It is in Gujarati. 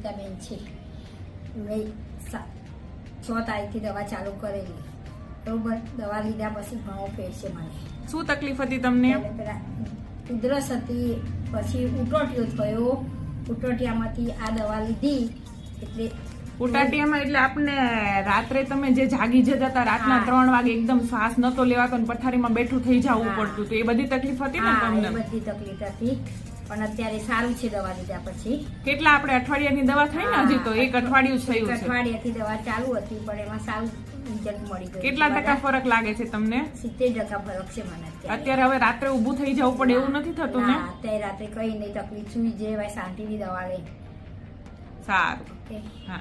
સવિતાબેન છે, મેં 6 તારીખથી દવા ચાલુ કરેલી બરોબર. દવા લીધા પછી ઘણો ફેર છે મને. શું તકલીફ હતી તમને? પેલા ઉધરસ હતી, પછી ઉટોટિયો થયો, ઉટોટિયામાંથી આ દવા લીધી એટલે ઉટાટિયામાં એટલે આપણે રાત્રે તમે જે જાગી જતા હતા રાતના 3 વાગે એકદમ શ્વાસ નતો લેવાતો ને પથારીમાં બેઠું થઈ જવું પડતું, તો એ બધી તકલીફ હતી ને તમને? બધી તકલીફ હતી, પણ અત્યારે સારું છે દવા લીધા પછી. કેટલા આપણે અઠવાડિયાની દવા થઈ ને? હજી તો 1 અઠવાડિયું થયું છે. અઠવાડિયાથી દવા ચાલુ હતી પણ એમાં સારું રિઝલ્ટ મળી ગયું. કેટલા ટકા ફરક લાગે છે તમને? 70% ફરક છે મને અત્યારે. હવે રાત્રે ઊભું થઈ જવું પડે એવું નથી થતું ને? અત્યારે રાત્રે કઈ નહીં તકલીફ, સુઈ જેવાય શાંતિની દવા લે. સારું. ઓકે. હા.